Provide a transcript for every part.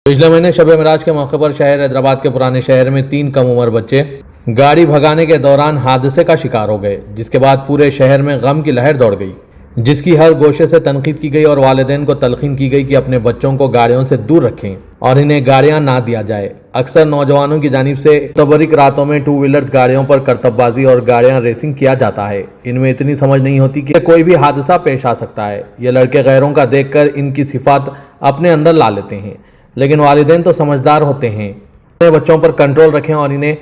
پچھلے مہینے شب معراج کے موقع پر شہر حیدرآباد کے پرانے شہر میں 3 کم عمر بچے گاڑی بھگانے کے دوران حادثے کا شکار ہو گئے، جس کے بعد پورے شہر میں غم کی لہر دوڑ گئی، جس کی ہر گوشے سے تنقید کی گئی اور والدین کو تلقین کی گئی کہ اپنے بچوں کو گاڑیوں سے دور رکھیں اور انہیں گاڑیاں نہ دیا جائے۔ اکثر نوجوانوں کی جانب سے تبرک راتوں میں 2 ویلر گاڑیوں پر کرتب بازی اور گاڑیاں ریسنگ کیا جاتا ہے۔ ان میں اتنی سمجھ نہیں ہوتی کہ کوئی بھی حادثہ پیش آ سکتا ہے۔ یہ لڑکے غیروں کا دیکھ کر ان کی صفات اپنے اندر لا لیتے ہیں، لیکن والدین تو سمجھدار ہوتے ہیں۔ اپنے بچوں پر کنٹرول رکھیں اور انہیں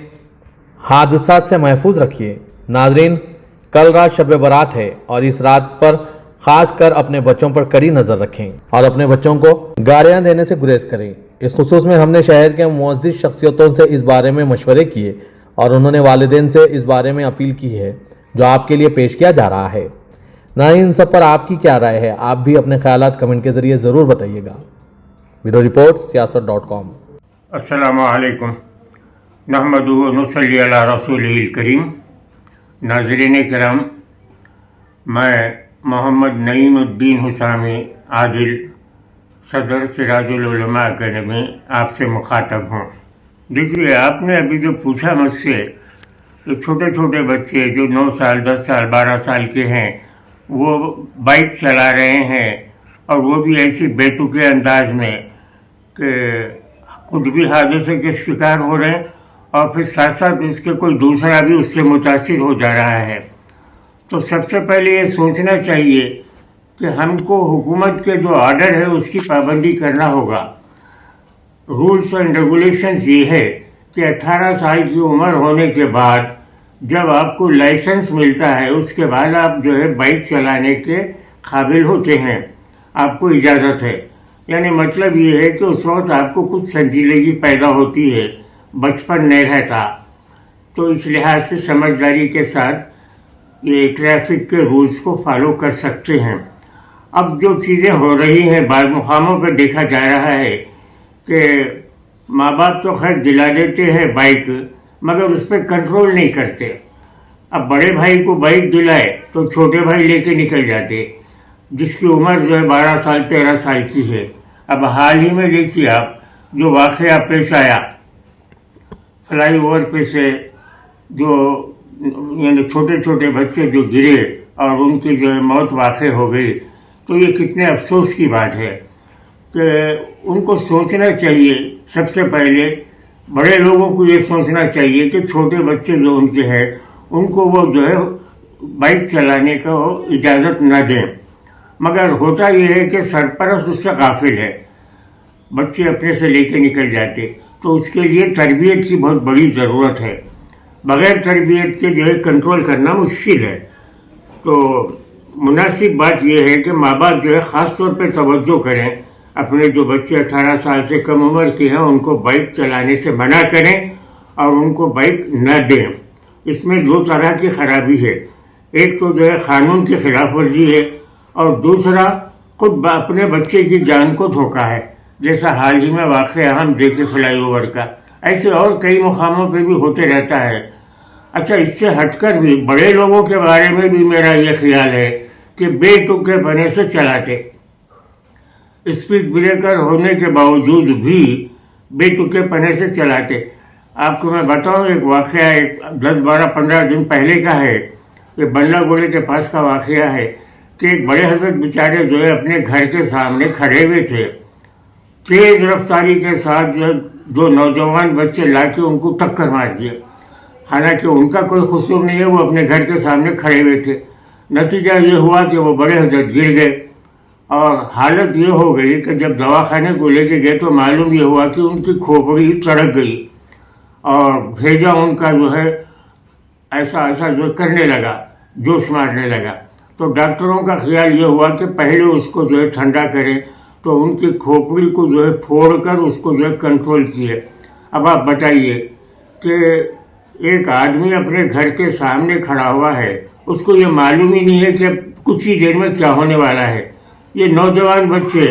حادثات سے محفوظ رکھیے۔ ناظرین، کل رات شب برات ہے اور اس رات پر خاص کر اپنے بچوں پر کڑی نظر رکھیں اور اپنے بچوں کو گاڑیاں دینے سے گریز کریں۔ اس خصوص میں ہم نے شہر کے معزز شخصیتوں سے اس بارے میں مشورے کیے اور انہوں نے والدین سے اس بارے میں اپیل کی ہے، جو آپ کے لیے پیش کیا جا رہا ہے۔ ناظرین، ان سب پر آپ کی کیا رائے ہے؟ آپ بھی اپنے خیالات کمنٹ کے ذریعے ضرور بتائیے گا۔ Bureau report سیاست.com۔ السلام علیکم، نحمدہ و نصلی علی رسولہ الکریم۔ ناظرین کرام، میں محمد نعیم الدین حسامی عادل، صدر سراج العلماء اکیڈمی آپ سے مخاطب ہوں۔ دیکھیے، آپ نے ابھی جو پوچھا مجھ سے کہ چھوٹے چھوٹے بچے جو 9 سال 10 سال 12 سال کے ہیں وہ بائک چلا رہے ہیں، اور وہ بھی ایسی بے تکے انداز میں کہ خود بھی حادثے کے شکار ہو رہے ہیں اور پھر ساتھ ساتھ اس کے کوئی دوسرا بھی اس سے متاثر ہو جا رہا ہے، تو سب سے پہلے یہ سوچنا چاہیے کہ ہم کو حکومت کے جو آرڈر ہے اس کی پابندی کرنا ہوگا۔ رولز اینڈ ریگولیشنز یہ ہے کہ 18 سال کی عمر ہونے کے بعد جب آپ کو لائسنس ملتا ہے اس کے بعد آپ جو ہے بائک چلانے کے قابل ہوتے ہیں، آپ کو اجازت ہے۔ یعنی مطلب یہ ہے کہ اس وقت آپ کو کچھ سنجیدگی پیدا ہوتی ہے، بچپن نہیں رہتا، تو اس لحاظ سے سمجھداری کے ساتھ یہ ٹریفک کے رولز کو فالو کر سکتے ہیں۔ اب جو چیزیں ہو رہی ہیں بعض مقاموں پہ دیکھا جا رہا ہے کہ ماں باپ تو خیر دلا دیتے ہیں بائک، مگر اس پہ کنٹرول نہیں کرتے۔ اب بڑے بھائی کو بائک دلائے تو چھوٹے بھائی لے کے نکل جاتے، جس کی عمر جو ہے 12 سال 13 سال کی ہے۔ اب حال ہی میں دیکھیے آپ جو واقعہ پیش آیا فلائی اوور پہ سے، جو یعنی چھوٹے چھوٹے بچے جو گرے اور ان کی جو ہے موت واقع ہو گئی، تو یہ کتنے افسوس کی بات ہے کہ ان کو سوچنا چاہیے۔ سب سے پہلے بڑے لوگوں کو یہ سوچنا چاہیے کہ چھوٹے بچے جو ان کے ہیں ان کو وہ جو ہے بائک چلانے کا اجازت نہ دیں، مگر ہوتا یہ ہے کہ سرپرست اس سے غافل ہے، بچے اپنے سے لے کے نکل جاتے، تو اس کے لیے تربیت کی بہت بڑی ضرورت ہے۔ بغیر تربیت کے جو ہے کنٹرول کرنا مشکل ہے۔ تو مناسب بات یہ ہے کہ ماں باپ جو ہے خاص طور پہ توجہ کریں، اپنے جو بچے 18 سال سے کم عمر کے ہیں ان کو بائک چلانے سے منع کریں اور ان کو بائک نہ دیں۔ اس میں 2 طرح کی خرابی ہے، ایک تو جو ہے قانون کی خلاف ورزی ہے، اور دوسرا خود اپنے بچے کی جان کو دھوکا ہے، جیسا حال ہی میں واقعہ ہم دیکھے فلائی اوور کا، ایسے اور کئی مقاموں پہ بھی ہوتے رہتا ہے۔ اچھا، اس سے ہٹ کر بھی بڑے لوگوں کے بارے میں بھی میرا یہ خیال ہے کہ بے تکے پنے سے چلاتے، اسپیڈ بریکر ہونے کے باوجود بھی بے تکے پنے سے چلاتے۔ آپ کو میں بتاؤں ایک واقعہ 10 12 15 دن پہلے کا ہے، یہ بنلا گوڑے کے پاس کا واقعہ ہے کہ ایک بڑے حضرت بیچارے جو ہے اپنے گھر کے سامنے کھڑے ہوئے تھے، تیز رفتاری کے ساتھ جو 2 نوجوان بچے لا کے ان کو ٹکر مار دیا، حالانکہ ان کا کوئی قصور نہیں ہے، وہ اپنے گھر کے سامنے کھڑے ہوئے تھے۔ نتیجہ یہ ہوا کہ وہ بڑے حضرت گر گئے، اور حالت یہ ہو گئی کہ جب دواخانے کو لے کے گئے تو معلوم یہ ہوا کہ ان کی کھوپڑی تڑک گئی اور بھیجا ان کا جو ہے ایسا جو کرنے لگا، جوش مارنے لگا۔ تو ڈاکٹروں کا خیال یہ ہوا کہ پہلے اس کو جو ہے ٹھنڈا کریں، تو ان کی کھوپڑی کو جو ہے پھوڑ کر اس کو جو ہے کنٹرول کیے۔ اب آپ بتائیے کہ ایک آدمی اپنے گھر کے سامنے کھڑا ہوا ہے، اس کو یہ معلوم ہی نہیں ہے کہ کچھ ہی دیر میں کیا ہونے والا ہے۔ یہ نوجوان بچے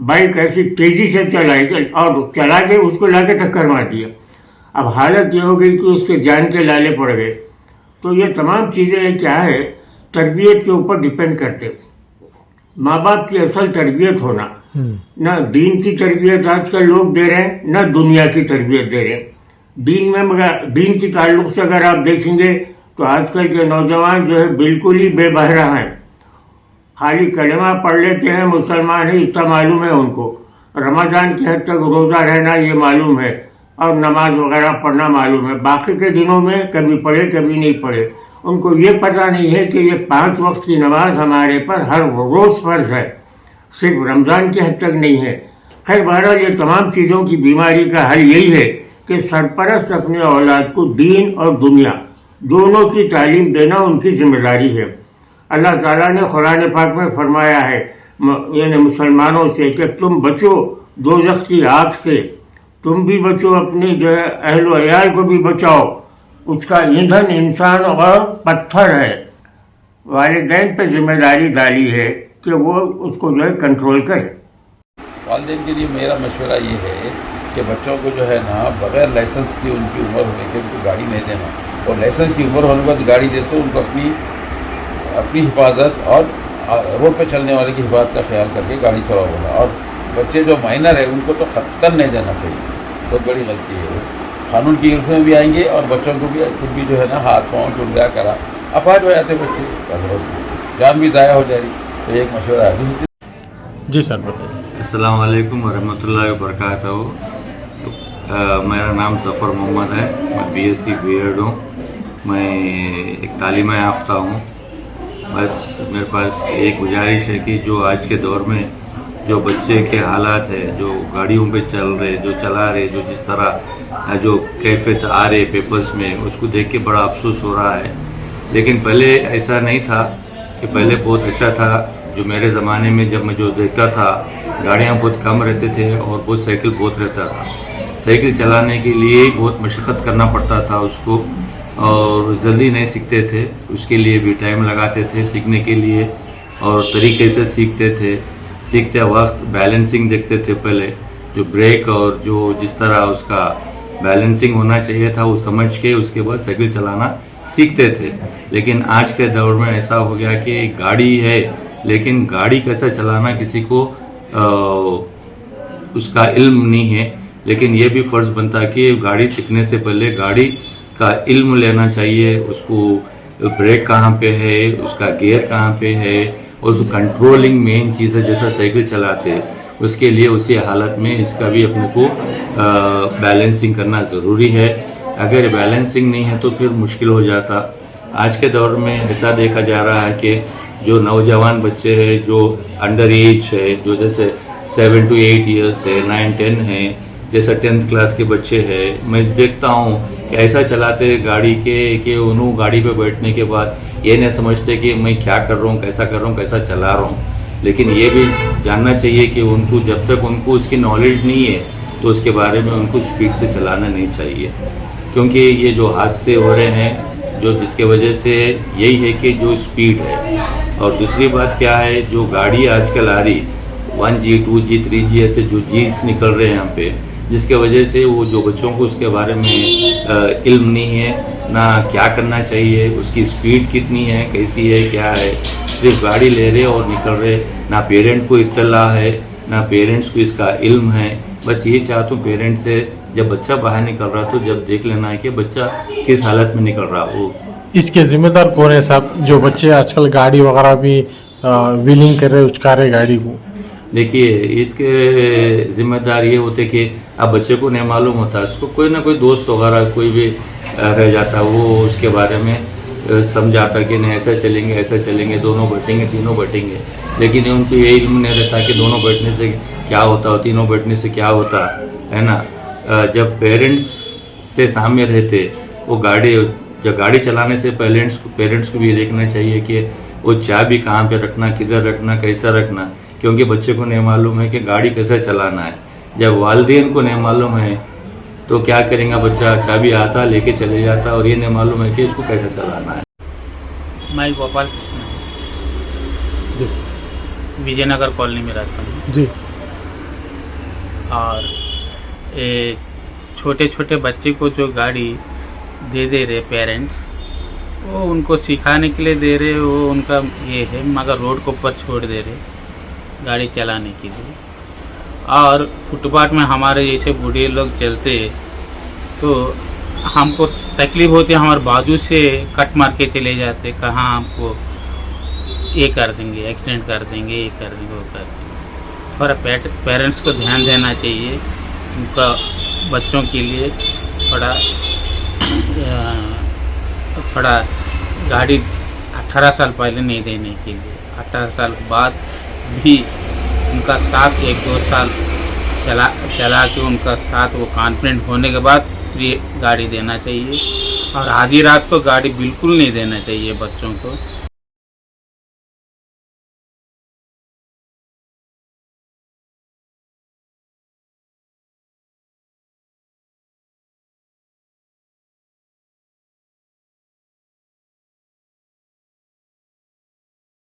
بائک ایسی تیزی سے چلائے اور چلا کے اس کو لا کے ٹکر مار دیا۔ اب حالت یہ ہو گئی کہ اس کے جان کے لالے پڑ گئے۔ تو یہ تمام چیزیں کیا ہے، تربیت کے اوپر ڈیپینڈ کرتے۔ माँ बाप की असल तरबियत होना, न दीन की तरबियत आजकल लोग दे रहे हैं, न दुनिया की तरबियत दे रहे हैं। दीन की ताल्लुक से अगर आप देखेंगे तो आजकल के नौजवान जो है बिल्कुल ही बेबहरा हैं, खाली कलमा पढ़ लेते हैं, मुसलमान है इतना मालूम है उनको, रमज़ान की हद तक रोज़ा रहना ये मालूम है और नमाज वगैरह पढ़ना मालूम है, बाकी के दिनों में कभी पढ़े कभी नहीं पढ़े। उनको ये पता नहीं है कि ये 5 वक्त की नमाज हमारे पर हर रोज़ फ़र्ज है, सिर्फ रमज़ान की हद तक नहीं है। खैर बहरहाल ये तमाम चीज़ों की बीमारी का हल यही है कि सरपरस्त अपने औलाद को दीन और दुनिया दोनों की तालीम देना उनकी जिम्मेदारी है। अल्लाह ताला ने कुरान पाक में फरमाया है यानी मुसलमानों से कि तुम बचो दोज़ख की आग से, तुम भी बचो, अपने जो है अहल अयाल को भी बचाओ, उसका ईंधन इंसान और पत्थर है। वालिदैन पे जिम्मेदारी डाली है कि वो उसको जो है कंट्रोल करे। वालिदैन के लिए मेरा मशवरा ये है कि बच्चों को जो है ना बगैर लाइसेंस की उनकी उम्र होने के उनको गाड़ी नहीं देना, और लाइसेंस की उम्र होने के बाद गाड़ी दे तो उनको अपनी हिफाजत और रोड पे चलने वाले की हिफाजत का ख्याल करके गाड़ी चलाओ। और बच्चे जो माइनर है उनको तो ख़त्म नहीं देना चाहिए, बहुत बड़ी गलती है वो। कानून की गिरफ्त में भी आएंगे और बच्चों को भी खुद भी जो है ना हाथ पाँव टूट गया करा अपाज हो जाते बच्चे, जान भी ज़ाया हो जाएगी। तो एक मशवरा है। जी सर बताइए। अस्सलाम वालेकुम वरहमतुल्लाहि वबरकातुहू। मेरा नाम ज़फ़र मोहम्मद है, मैं BSc B.Ed हूँ, मैं एक तालीम याफ्ता हूँ। बस मेरे पास एक गुजारिश है कि जो आज के दौर में जो बच्चे के हालात है, जो गाड़ियों पे चल रहे, जो चला रहे, जो जिस तरह जो कैफियत आ रहे पेपर्स में, उसको देख के बड़ा अफसोस हो रहा है। लेकिन पहले ऐसा नहीं था, कि पहले बहुत अच्छा था। जो मेरे ज़माने में जब मैं जो देखता था, गाड़ियाँ बहुत कम रहते थे और बहुत साइकिल बहुत रहता था। साइकिल चलाने के लिए बहुत मशक्क़त करना पड़ता था उसको, और जल्दी नहीं सीखते थे, उसके लिए भी टाइम लगाते थे सीखने के लिए, और तरीके से सीखते थे। सीखते वक्त बैलेंसिंग देखते थे पहले, जो ब्रेक और जो जिस तरह उसका बैलेंसिंग होना चाहिए था वो समझ के उसके बाद साइकिल चलाना सीखते थे। लेकिन आज के दौर में ऐसा हो गया कि गाड़ी है, लेकिन गाड़ी कैसा चलाना किसी को उसका इल्म नहीं है। लेकिन ये भी फ़र्ज़ बनता है कि गाड़ी सीखने से पहले गाड़ी का इल्म लेना चाहिए, उसको ब्रेक कहाँ पे है, उसका गियर कहाँ पे है, और उसको कंट्रोलिंग मेन चीज़ है। जैसा साइकिल चलाते हैं उसके लिए उसी हालत में इसका भी अपने को बैलेंसिंग करना ज़रूरी है। अगर बैलेंसिंग नहीं है तो फिर मुश्किल हो जाता। आज के दौर में ऐसा देखा जा रहा है कि जो नौजवान बच्चे हैं, जो अंडर एज है, जो जैसे 7 to 8 ईयर्स है, 9-10 है, जैसा 10th क्लास के बच्चे हैं, मैं देखता हूँ कि ऐसा चलाते गाड़ी के कि उन्होंने गाड़ी पे बैठने के बाद ये नहीं समझते कि मैं क्या कर रहा हूँ, कैसा कर रहा हूँ, कैसा चला रहा हूँ। लेकिन ये भी जानना चाहिए कि उनको जब तक उनको उसकी नॉलेज नहीं है तो उसके बारे में उनको स्पीड से चलाना नहीं चाहिए, क्योंकि ये जो हादसे हो रहे हैं जो जिसके वजह से यही है कि जो स्पीड है। और दूसरी बात क्या है, जो गाड़ी आजकल आ रही 1G 2G 3G ऐसे जो जीस निकल रहे हैं यहाँ पे, जिसके वजह से वो जो बच्चों को उसके बारे में इल्म नहीं है, ना क्या करना चाहिए, उसकी स्पीड कितनी है, कैसी है, क्या है, सिर्फ गाड़ी ले रहे और निकल रहे, ना पेरेंट को इत्तला है, ना पेरेंट्स को इसका इल्म है। बस ये चाहता हूँ पेरेंट्स से, जब बच्चा बाहर निकल रहा तो जब देख लेना है कि बच्चा किस हालत में निकल रहा हो। इसके जिम्मेदार कौन है साहब, जो बच्चे आजकल गाड़ी वगैरह भी व्हीलिंग कर रहे, उचका रहे गाड़ी को? देखिए, इसके जिम्मेदार ये होते कि अब बच्चे को नहीं मालूम होता, उसको कोई ना कोई दोस्त वगैरह कोई भी रह जाता, वो उसके बारे में समझाता कि नहीं ऐसा चलेंगे, दोनों बैठेंगे, तीनों बैठेंगे। लेकिन उनको ये इल्म नहीं रहता कि दोनों बैठने से क्या होता है, तीनों बैठने से क्या होता है ना। जब पेरेंट्स से सामने रहते, वो जब गाड़ी चलाने से पेरेंट्स को भी देखना चाहिए कि वो चाबी कहाँ पे रखना, किधर रखना, कैसा रखना, क्योंकि बच्चे को नहीं मालूम है कि गाड़ी कैसे चलाना है। जब वालिदैन को नहीं मालूम है तो क्या करेंगे, बच्चा चाबी आता लेके चले जाता और ये नहीं मालूम है कि इसको कैसे चलाना है। मैं गोपाल कृष्ण विजयनगर कॉलोनी में रहता हूँ जी। और छोटे छोटे बच्चे को जो गाड़ी दे रहे पेरेंट्स, वो उनको सिखाने के लिए दे रहे, वो उनका ये है, मगर रोड के ऊपर छोड़ दे रहे। गाड़ी चलाने के लिए। और फुटपाथ में हमारे जैसे बूढ़े लोग चलते तो हमको तकलीफ होती है, हमारे बाजू से कट मार के चले जाते, कहाँ हमको ये कर देंगे, एक्सीडेंट कर देंगे, ये कर देंगे, वो कर देंगे। थोड़ा पेरेंट्स को ध्यान देना चाहिए, उनका बच्चों के लिए थोड़ा गाड़ी 18 साल पहले नहीं देने के लिए, 18 साल के बाद भी उनका साथ 1-2 साल चला के उनका साथ वो कॉन्फिडेंट होने के बाद फ्री गाड़ी देना चाहिए। और आधी रात को गाड़ी बिल्कुल नहीं देना चाहिए बच्चों को।